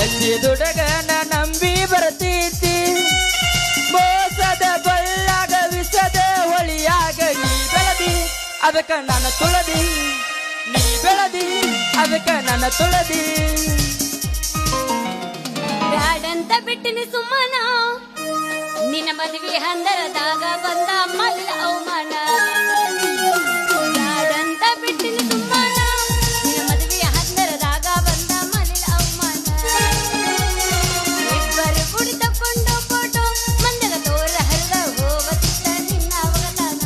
ಹಚ್ಚಿದುಡಗನ ನಂಬಿ ಬರ್ತೈತಿ ಮೋಸದ ಬಳ್ಳಾಗ ವಿಷದ ಹೊಳಿಯಾಗ ನೀ ಬೆಳದಿ ಅದಕ್ಕ ನನ್ನ ತುಳದಿ ನೀ ಬೆಳದಿ ಅದಕ್ಕ ನನ್ನ ತುಳದಿ ಬ್ಯಾಡಂತ ಬಿಟ್ಟಿನಿ ಸುಮ್ಮನ ನಿನ್ನ ಮದುವೆ ಹಂದರದಾಗ ಬಂದ ಮಲ್ಲ ಅವಮಾನ ಬ್ಯಾಡಂತ ಬಿಟ್ಟಿನಿ ಸುಮ್ಮನ ನಿನ್ನ ಮದುವೆ ಹಂದರದಾಗ ಬಂದ ಮಲ್ಲ ಅವಮಾನ ಇಬ್ಬರು ಕುಡಿ ತಕೊಂಡು ಫೋಟೋ ಮಂದರ ತೋರ ಹರಿದ ಹೋಗತ್ತಿದ್ದ ನಿನ್ನ ಅವಗತಾನ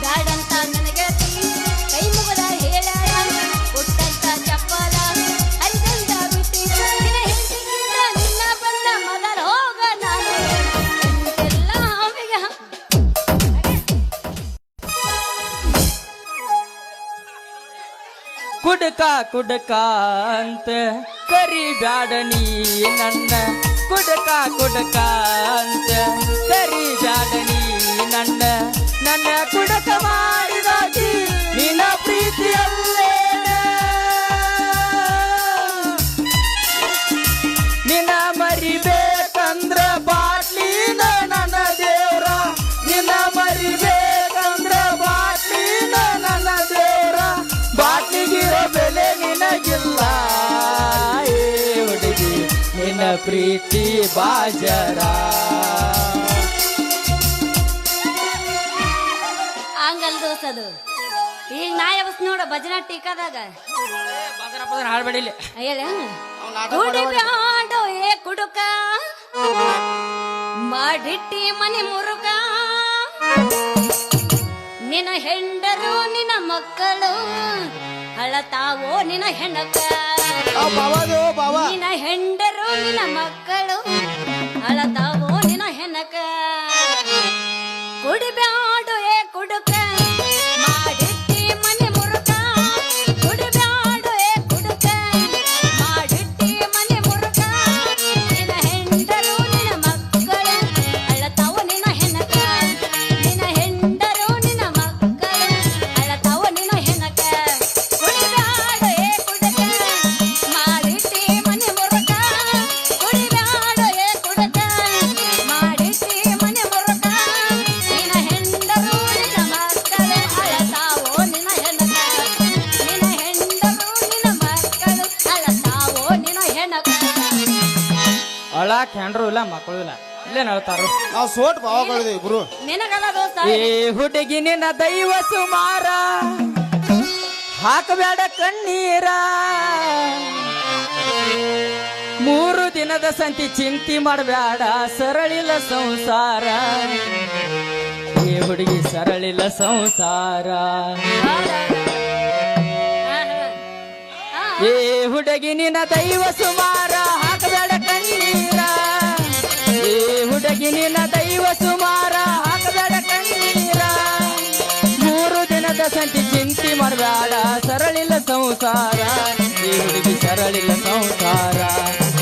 ಬ್ಯಾಡಂತ ನನಗೆ ಕೈ ಮುಗದ ಹೇಳಾಳ ಕೊಟ್ಟಂತ ಚಪ್ಪಲ ಹರಿದಂತ ಬಿಟ್ಟಿ ನಿನ್ನ ಹೆಂಡತಿಗಿಂತ ನಿನ್ನ ಬಂದ ಮೊದಲ ಹೋಗ ನಾನು ಎಲ್ಲ ಅವಿಗ ಕುಡಕ ಕುಡಕ ಅಂತ ಕರಿಬ್ಯಾಡ ನೀ ನನ್ನ ಕುಡಕ ಕುಡಕ ಅಂತ ಕರಿಬ್ಯಾಡ ನೀ ನನ್ನ ನನ್ನ ಕುಡಕ ಮಾಡಿದಾಗಿ ನಿನ್ನ ಪ್ರೀತಿಯಲ್ಲೇ ನಿನ್ನ ಮರಿಬೇಕಂದ್ರ ಬಾಟ್ಲಿನ ನನ್ನ ದೇವ್ರ ನಿನ್ನ ಮರಿಬೇಕಂದ್ರ ಬಾಟ್ಲಿನ ನನ್ನ ದೇವ್ರ ಬಾಟ್ಲಿಗಿರೋ ಬೆಲೆ ನಿನಗಿಲ್ಲ ಏ ಹುಡುಗಿ ನಿನ್ನ ಪ್ರೀತಿ ಬಾಜರ ಹಂಗಲ್ ದೋಸದು ಈಗ ನಾ ಯಾವಸ್ ನೋಡ ಭಜನಾ ಟೀಕಾದಾಗ ಹಾಡ್ಬೇಡಿಲ್ಲ ಹೇಳ ಕುಡಿಬ್ಯಾಡೋ ಏ ಕುಡುಕ ಮಾಡಿಟ್ಟಿ ಮನೆ ಮುರುಗ ನಿನ್ನ ಹೆಂಡರು ನಿನ್ನ ಮಕ್ಕಳು ಅಳತಾವೋ ನಿನ್ನ ಹೆಣಕ ನಿನ್ನ ಹೆಂಡರು ನಿನ್ನ ಮಕ್ಕಳು ಅಳತಾವೋ ನಿನ್ನ ಹೆಣಕ ಕುಡಿಬ್ಯಾಡೋ ಏ ಕುಡುಕ ಮಾಡಿಟ್ಟಿ ಮನೆ ಮುರುಗ ಕುಡಿಬ್ಯಾಡೋ ಏ ಕುಡುಕ ಮಾಡಿಟ್ಟಿ ಮನೆ ಮುರುಗ ನಿನ್ನ ಹೆಂಡರು ನಿನ್ನ ಮಕ್ಕಳು ಅಳತಾವ ನಿನ್ನ ಹೆಣಕ ನಿನ್ನ ಹೆಂಡರು ನಿನ್ನ ಮಕ್ಕಳು ಅಳತಾವ ನಿನ್ನ ಹೆಣಕ ಕುಡಿಬ್ಯಾಡೋ ಏ ಕುಡುಕ ಮಾಡಿಟ್ಟಿ ಮನೆ ಮುರುಗ ಕುಡಿಬ್ಯಾಡೋ ಏ ಕುಡುಕ ಮಾಡಿಟ್ಟಿ ಮನೆ ಮುರುಗ ನಿನ್ನ ಹೆಂಡರು ನಿನ್ನ ಮಕ್ಕಳು ಅಳತಾವೋ ನಿನ್ನ ಹೆಣಕ ನಿನ್ನ ಹೆಂಡರು ನಿನ್ನ ಮಕ್ಕಳು ಅಳತಾವೋ ನಿನ್ನ ಹೆಣಕ ಅಳಾಕ್ ಹೆಂಡ್ರು ಇಲ್ಲ ಮಕ್ಕಳು ಇಲ್ಲ ಇಲ್ಲೇನ್ ಹೇಳ್ತಾರು ನಾವು ಸೋಟ್ ಭಾವಗಳಿದೆ ಇಬ್ರು ನಿನಗಲ್ಲ ದೋಸ್ತ ಏ ಹುಡುಗಿ ನಿನ್ನ ದೈವ ಸುಮಾರ ಹಾಕಬೇಡ ಕಣ್ಣೀರ 3 ದಿನದ ಸಂತಿ ಚಿಂತಿ ಮಾಡಬೇಡ ಸರಳಿಲ್ಲ ಸಂಸಾರ ಏ ಹುಡುಗಿ ಸರಳಿಲ್ಲ ಸಂಸಾರ ಏ ಹುಡುಗಿ ನಿನ್ನ ದೈವ ಸುಮಾರ ಹಾಕಬೇಡ ಕಣ್ಣೀರ ಏ ಹುಡುಗಿ ನಿನ್ನ ದೈವ ಸುಮಾರ ಹಾಕಬೇಡ ಕಣ್ಣೀರ 3 ದಿನದ ಸಂತಿ ಚಿಂತಿ ಮಾಡಬೇಡ ಸರಳಿಲ್ಲ ಸಂಸಾರ ಏ ಹುಡುಗಿ ಸರಳಿಲ್ಲ ಸಂಸಾರ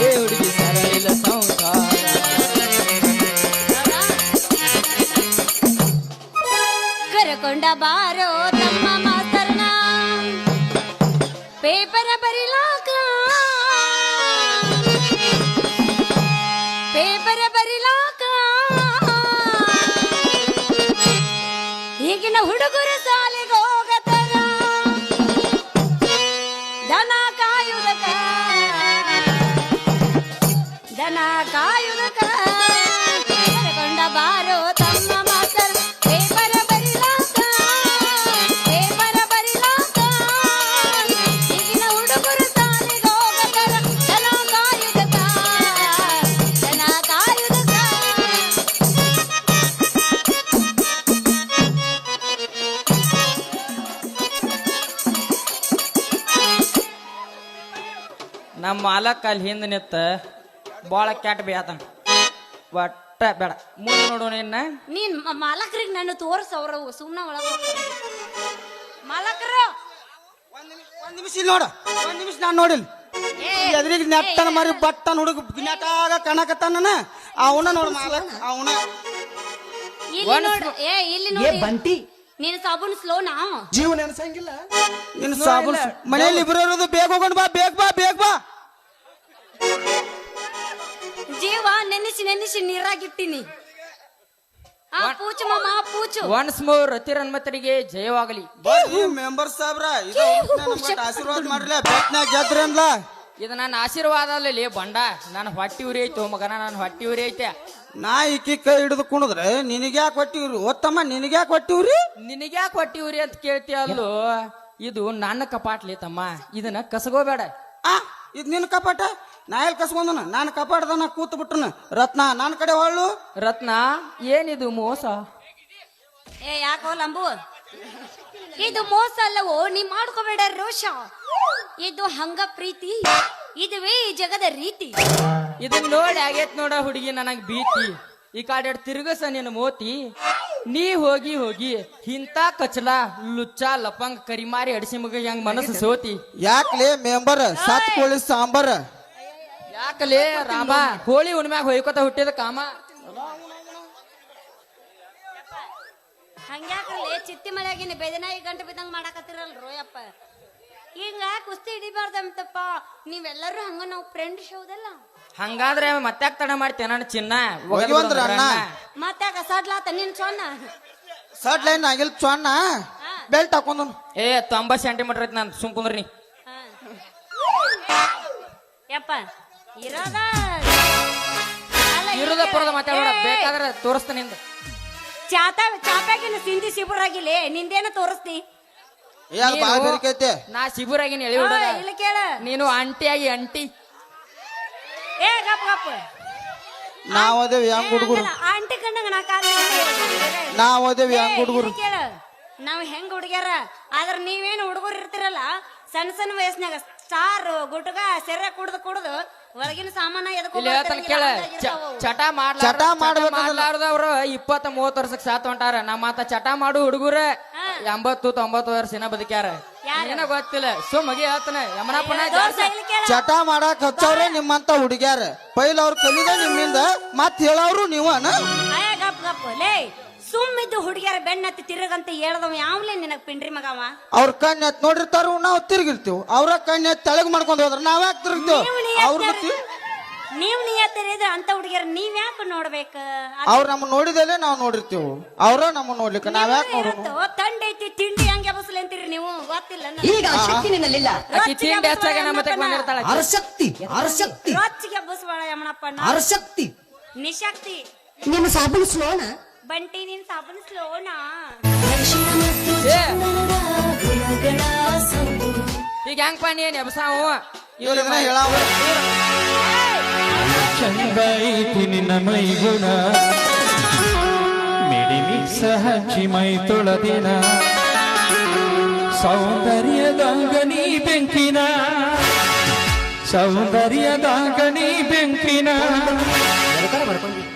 ಏ ಹುಡುಗಿ ಸರಳಿಲ್ಲ ಸಂಸಾರ ಕರಕೊಂಡ ಬಾರೋ ತಮ್ಮ ಮಾಸ್ತರ್ನ ಪೇಪರ ಬರಿಲಾಕ ಪೇಪರ ಬರಿಲಾಕ ಈಗಿನ ಹುಡುಗರು ಸಾಲಿಗೆ ಹೋಗತಾರ ದನ ಕಾಯುವುದಕ ದನ ಕಾಯುವುದಕ ಕರಕೊಂಡ ಬಾರೋ ತಮ್ಮ ಮಾಸ್ತರ್ ಪೇಪರ ಬರಿಲಾಕ ಪೇಪರ ಬರಿಲಾಕ ಈಗಿನ ಹುಡುಗರು ಸಾಲಿಗೆ ಹೋಗತಾರ ದನ ಕಾಯುವುದಕ ದನ ಕಾಯುವುದಕ ನಮ್ಮ ಮಾಲಕ್ ಅಲ್ಲಿ ಹಿಂದೆ ನಿತ್ತ ಬಾಳ ಕ್ಯಾಟ್ ಬೇತಾನ ಒಟ್ಟ ಬೇಡ ಮುಂದೆ ನೋಡು ನಿನ್ನ ನೀನ್ ಮಾಲಕರಿಗೆ ನನ್ನ ತೋರ್ಸವ್ರ ಸುಮ್ನ ಒಳಗ ಮಾಲಕರು ಒಂದ್ ನಿಮಿಷ ಇಲ್ಲಿ ನೋಡ ಒಂದ್ ನಿಮಿಷ ನಾನು ನೋಡಿಲ್ ಎದ್ರಿಗೆ ನೆಟ್ಟನ ಮರಿ ಬಟ್ಟನ್ ಹುಡುಗ ನೆಟ್ಟಾಗ ಕಣಕತ್ತಾನ ಅವನ ನೋಡ ಮಾಲಕ್ ಅವನ ಇಲ್ಲಿ ನೋಡು ಇಲ್ಲಿ ನೋಡಿ ಬಂಟಿ ನೀನು ಸಾಬೂನ್ ಸ್ಲೋನಾ ಜೀವನ ಅನ್ಸಂಗಿಲ್ಲ ನಿನ್ ಸಾಬೂನ್ ಮನೆಯಲ್ಲಿ ಇಬ್ರು ಇರೋದು ಬೇಗ ಹೋಗೋಣ ಬಾ ಬೇಗ ಬಾ ಬೇಗ ಬಾ ಜೀವ ನೆನೆಸಿ ನೆನೆಸಿ ನೀರಾಗಿಟ್ಟಿನಿ ಆ ಪೂಚು ಮಾಮ ಆ ಪೂಚು ಒನ್ಸ್ ಮೋರ್ ರತಿರನ್ಮತರಿಗೆ ಜಯವಾಗಲಿ. ಬರ್ರಿ ಮೆಂಬರ್ ಸಾಬ್ರ ಇದು ನಮ್ಗೆ ಆಶೀರ್ವಾದ ಮಾಡ್ರಲ್ಲ ಬೆಟ್ನಾಗ ಗೆದ್ರಿ ಅನ್ಲ. ಇದು ನನ್ನ ಆಶೀರ್ವಾದ ಅಲ್ಲಲ್ಲಿ ಬಂಡ. ನನ್ನ ಹೊಟ್ಟಿ ಉರಿ ಐತು ಮಗನ, ನನ್ನ ಹೊಟ್ಟಿ ಉರಿ ಐತೆ. ನಾ ಈಕಿ ಕೈ ಹಿಡಿದು ಕುಣಿದ್ರೆ ನಿನಗ್ಯಾಕೆ ಹೊಟ್ಟಿವ್ರಿ ಓತ್ತಮ್ಮ, ನಿನಗ್ಯಾಕೆ ಹೊಟ್ಟಿವ್ರಿ? ನಿನಗ್ಯಾಕೆ ಹೊಟ್ಟಿ ಉರಿ ಅಂತ ಕೇಳ್ತೀಯ ಅಲ್ಲೋ? ಇದು ನನ್ನ ಕಪಾಟ್ಲಿ ತಮ್ಮ, ಇದನ್ನ ಕಸಗೋಬೇಡ. ಆ ಇದು ನಿನ್ನ ಕಪಾಟ, ನಾ ಎಲ್ಲಿ ಕಸ್ಕೊಂಡನ? ನಾನು ಕಪಾಟದನ ಕೂತ್ ಬಿಟ್ರನ. ರತ್ನ ನನ್ನ ಕಡೆ ಹೊಳ್ಳು. ರತ್ನ ಏನಿದು ಮೋಸ? ಏ ಯಾಕೋ ಲಂಬು, ಇದು ಮೋಸ ಅಲ್ಲವೋ, ನೀ ಮಾಡ್ಕೋಬೇಡ ರೋಷ. ಇದು ಹಂಗ ಪ್ರೀತಿ, ಇದುವೇ ಈ ಜಗದ ರೀತಿ. ಇದನ್ನ ನೋಡಿ ಆಗೇತ್ ನೋಡ ಹುಡುಗಿ ನನಗ್ ಬೀತಿ. ಈ ಕಾಡೆ ತಿರುಗಸ ನಿನ್ನ ಮೋತಿ. ನೀ ಹೋಗಿ ಹೋಗಿ ಇಂತ ಕಚಲ ಲುಚ್ಚ ಲಪಂಗ್ ಕರಿಮಾರಿ ಅಡಿಸಿ ಮಗ ಹೆಂಗ್ ಮನಸ್ಸು ಸೋತಿ. ಯಾಕ್ಲೆ ಮೆಂಬರ್ ಸತ್ ಕೋಳಿ ಸಾಂಬಾರ? ಯಾಕಲೇ ರಾಮ ಹೋಳಿ ಹುಣ್ಮ್ಯಾಗ ಹೊಯ್ಕೋತ ಹುಟ್ಟಿದ ಕಾಮ. ಹಂಗ್ಯಾಕಲ್ಲಿ ಚಿತ್ತಿ ಮಳೆಯಾಗಿನ ಬೆದನಾಯಿ ಗಂಟೆ ಬಿದ್ದಂಗ ಮಾಡಾಕತ್ತಿರಲ್ ರೋಯಪ್ಪ. ಹಿಂಗ ಕುಸ್ತಿ ಹಿಡಿಬಾರ್ದಂತಪ್ಪ. ನೀವೆಲ್ಲರೂ ಹಂಗ ನಾವು ಫ್ರೆಂಡ್ ಶೋದಲ್ಲ. ಹಂಗಾದ್ರೆ ಮತ್ತ್ಯಾಕ್ ತಡ ಮಾಡ್ತೇನೆ ನನ್ನ ಚಿನ್ನ? ಒಗಿವಂದ್ರ ಅಣ್ಣ. ಮತ್ತೆ ಕಸಾಡ್ಲಾತ ನಿನ್ ಸೊನ್ನ ಸಟ್ ಲೈನ್ ಆಗಿಲ್ ಚೊಣ್ಣ ಬೆಲ್ಟ್ ಹಾಕೊಂಡ್. ಏ 90 ಸೆಂಟಿಮೀಟರ್ ಐತಿ ನಾನು ಸುಮ್ ಕುಂದ್ರಿ. ಯಪ್ಪ ಇರೋದ ಇರೋದ ಪುರದ ಮಾತಾಡೋಣ, ಬೇಕಾದ್ರೆ ತೋರಿಸ್ತಾನೆ ನಿಂದ. ಚಾಪ್ಯಾಗಿನ ಸಿಂಧಿ ಶಿಬುರಾಗಿಲಿ ನಿಂದೇನ ತೋರಿಸ್ತಿ? ನಾ ಶಿಬುರಾಗಿನ ಎಳಿ ಹುಡುಗ, ಇಲ್ಲ ಕೇಳ. ನೀನು ಆಂಟಿಯಾಗಿ ಅಂಟಿ. ಏ ಗಪ್ ಗಪ್, ನಾವದೇವಿ ಹೆಂಗ್ ಹುಡುಗರು, ಆಂಟಿ ಕಣ್ಣಂಗ ನಾ ಕಾಲ ನಾವದೇವಿ ಹೆಂಗ್ ಹುಡುಗರು. ಕೇಳ, ನಾವ್ ಹೆಂಗ್ ಹುಡುಗ್ಯಾರ, ಆದ್ರ ನೀವೇನು ಹುಡುಗರು ಇರ್ತಿರಲ್ಲ ಸಣ್ಣ ಸಣ್ಣ ವಯಸ್ಸಿನಾಗ ಸಾರು ಗುಟ್ಗ ಸೆರೆ ಕುಡ್ದು ಹೊರಗಿನ ಸಾಮಾನ ಇಲ್ಲಿ ಹೇಳ್ತಾನ ಕೇಳ. ಚಟ ಮಾಡ್ಲಾರ್ದವ್ರು 20-30 ವರ್ಷಕ್ಕೆ ಸಾತ್ ಹೊಂಟಾರ. ನಮ್ಮ ಮಾತ ಚಟ ಮಾಡು ಹುಡುಗರ 80-90 ವರ್ಷ ಬದುಕ್ಯಾರ. ಏನ ಗೊತ್ತಿಲ್ಲ, ಮಗಿ ಹೇಳ್ತಾನ ಯಮನಪ್ಪನ ಜಾಸ್ತಿ. ಚಟ ಮಾಡಕ್ ಹಚ್ಚವ್ರೆ ನಿಮ್ಮಂತ ಹುಡುಗ್ಯಾರ. ಪೈಲ ಅವ್ರ ಕಲಿದ ನಿಮ್ಮಿಂದ ಮತ್ ಹೇಳವ್ರು ನೀವನ. ಗಪ್ ಗಪ್ ಲೇ, ಸುಮ್ಮಿದ್ದು ಹುಡುಗಿಯರ ಬೆನ್ನತ್ತಿ ತಿರುಗಂತ ಹೇಳ್ದವ ಯಾವ್ಲೇ ನಿನಗ್ ಪಿಂಡ್ರಿ ಮಗವ. ಅವ್ರ ಕಣ್ಣು ಎತ್ ನೋಡಿರ್ತಾರ, ನಾವು ತಿರುಗಿರ್ತೀವಿ. ಅವ್ರ ಕಣ್ಣು ಎತ್ ತೆಳಗ್ ಮಾಡ್ಕೊಂಡ್ ಹೋದ್ರ ನಾವ್ ಯಾಕೆ ತಿರುಗ್ತೀವಿ? ನೀವ್ ನಿಯತ್ತಿರಿದ್ರೆ ಅಂತ ಹುಡುಗಿಯರ ನೀವ್ ಯಾಕೆ ನೋಡ್ಬೇಕ? ಅವ್ರ ನಮ್ಮ ನೋಡಿದಲ್ಲೇ ನಾವ್ ನೋಡಿರ್ತೀವಿ, ಅವ್ರ ನಮ್ಮ ನೋಡ್ಲಿಕ್ಕೆ ನಾವ್ ಯಾಕೆ ನೋಡೋಣ? ತಂಡ ಐತಿ ತಿಂಡಿ ಹಂಗೆ ಬಸಲಿ ಅಂತೀರಿ ನೀವು, ಗೊತ್ತಿಲ್ಲ ಈಗ ಆ ಶಕ್ತಿ ನಿನ್ನಲ್ಲಿಲ್ಲ. ಆಕಿ ತಿಂಡಿ ಹೆಚ್ಚಾಗ ನಮ್ಮ ಮತ್ತೆ ಬಂದಿರ್ತಾಳ. ಅರಶಕ್ತಿ ಅರಶಕ್ತಿ ರೊಚ್ಚಿಗೆ ಬಸವಾಳ ಯಮನಪ್ಪ. ಅರಶಕ್ತಿ ನಿಶಕ್ತಿ ನಿನ್ನ ಸಾಬೂನು ಸ್ಲೋಣ ಬಂಟಿ ನೀನ್ ಸಾಬೂನು ಸ್ಲೋಣ. ಈಗ ಹೆಂಗ್ ಪಾನಿ ಏನ್ ಎಬ್ಸಾವು ಹೇಳಾವ ಚಂದ ಐತಿ ನಿನ್ನ ಮೈಗುಣ, ಮಿಡಿ ಮಿಕ್ಸ ಹಚ್ಚಿ ಮೈ ತೊಳೆದಿನ, ಸೌಂದರ್ಯದಾಗ ನೀ ಬೆಂಕಿನ, ಸೌಂದರ್ಯದಾಗ ನೀ ಬೆಂಕಿನ,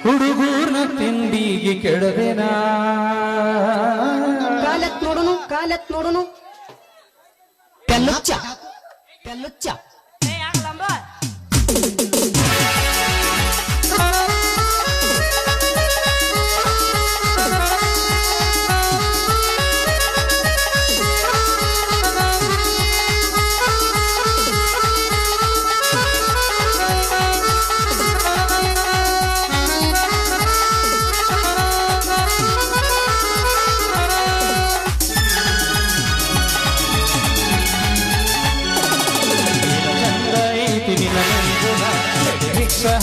ಹುಡುಗೂರ್ನ ತಿಂಡಿಗೆ ಕೆಡವೆನ. ಕಾಲತ್ ನೋಡುನು ಪೆಲ್ಲುಚ್ಚ ಪೆಲ್ಲುಚ್ಚ.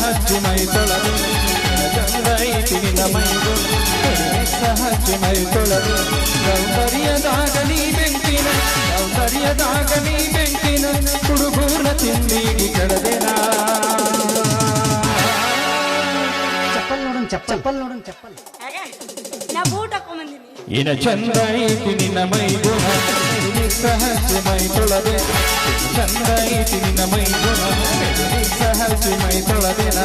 ಹಚ್ಚಿ ಮೈ ತೊಳೆದು ಚಂದ ಐತಿ ನಿನ್ನ ಮೈಗುಣ, ಹಚ್ಚಿ ಮೈ ತೊಳೆದು, ಸೌಂದರ್ಯದಾಗ ನೀ ಬೆಂಕಿನ, ಸೌಂದರ್ಯದಾಗ ನೀ ಬೆಂಕಿನ, ಹುಡುಗೂರ್ನ ತಿಂಡಿಗೆ ಕೆಡದೆನ. ಚಪ್ಪಲ್ ನೋಡೋಣ ಚಪ್ಪಲ್. ನಾ ಬೂಟ್ ಹಾಕೊಂಡ್ ಇನ ಚಂದ ಐತಿ ನಿನ್ನ ಮೈಗುಣ, ಹಚ್ಚಿ ಮೈ ತೊಳೆದೆ, ಚಂದ ಐತಿ ನಿನ್ನ ಮೈಗುಣ, ಹಚ್ಚಿ ಮೈ ತೊಳೆದೆನ.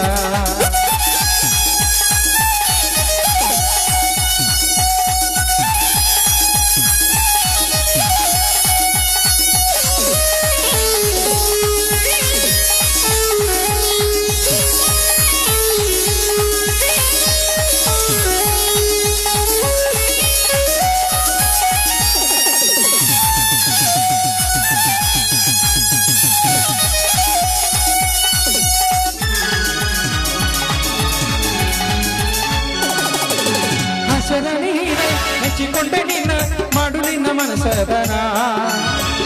ಮನಸದನ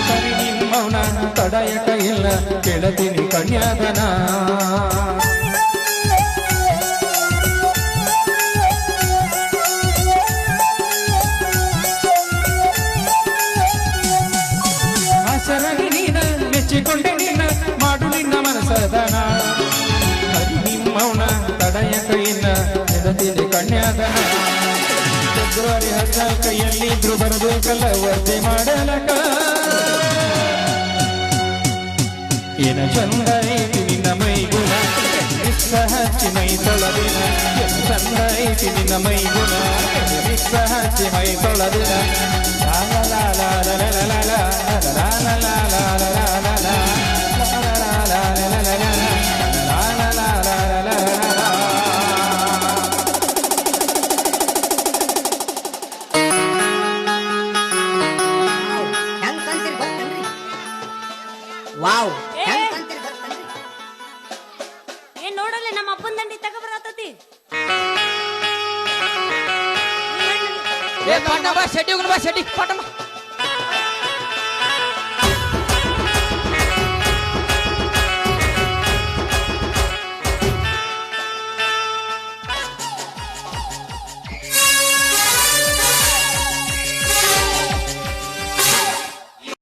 ಸರಿ ನಿಮ್ಮವನ ತಡೆಯಕ ಇಲ್ಲ ಕೇಳತೀನಿ ಕನ್ಯಾದನ ಆಸರಾಗಿ ನೀನ ಮೆಚ್ಚಿಕೊಂಡೆ ನಿನ್ನ ಮಾಡು ನಿನ್ನ ಮನಸದನ ಹರಿ ನಿಮ್ಮವನ ತಡೆಯಕ ಇಲ್ಲ ಕೇಳತೀನಿ ಕನ್ಯಾದನ ಫೆಬ್ರವರಿ 14 ಕೈಯಲ್ಲಿದ್ರು ಬರಬೇಕಲ್ಲ ವರ್ತೆ ಮಾಡಲಕ ಏನ ಚಂದ ಐತಿ ನಿನ್ನ ಮೈಗುಣ ಮಿಕ್ಕ ಹಚ್ಚಿ ಮೈ ತೊಳೆದಿನ ಏನ ಚಂದ ಐತಿ ನಿನ್ನ ಮೈಗುಣ ಮಿಕ್ಕ ಹಚ್ಚಿ ಮೈ ತೊಳೆದಿನ ಹೆಂಗ್ ಕಂತೀರಿ ಗೊತ್ತೇನ್ರಿ ವಾವ್ ಏ. ಹೆಂಗ್ ಕಂತೀರಿ ಗೊತ್ತೇನ್ರಿ ಏನ್ ನೋಡಲ್ಲ ನಮ್ಮ ಅಪ್ಪನ ದಂಡಿ ತಗೊಬರತತಿ ಏ ಪಟ್ಟ ಬಾ ಶೆಟ್ಟಿ ಹೋಗೋಣ ಬಾ ಶೆಟ್ಟಿ ಪಟ್ಟ ಬಾ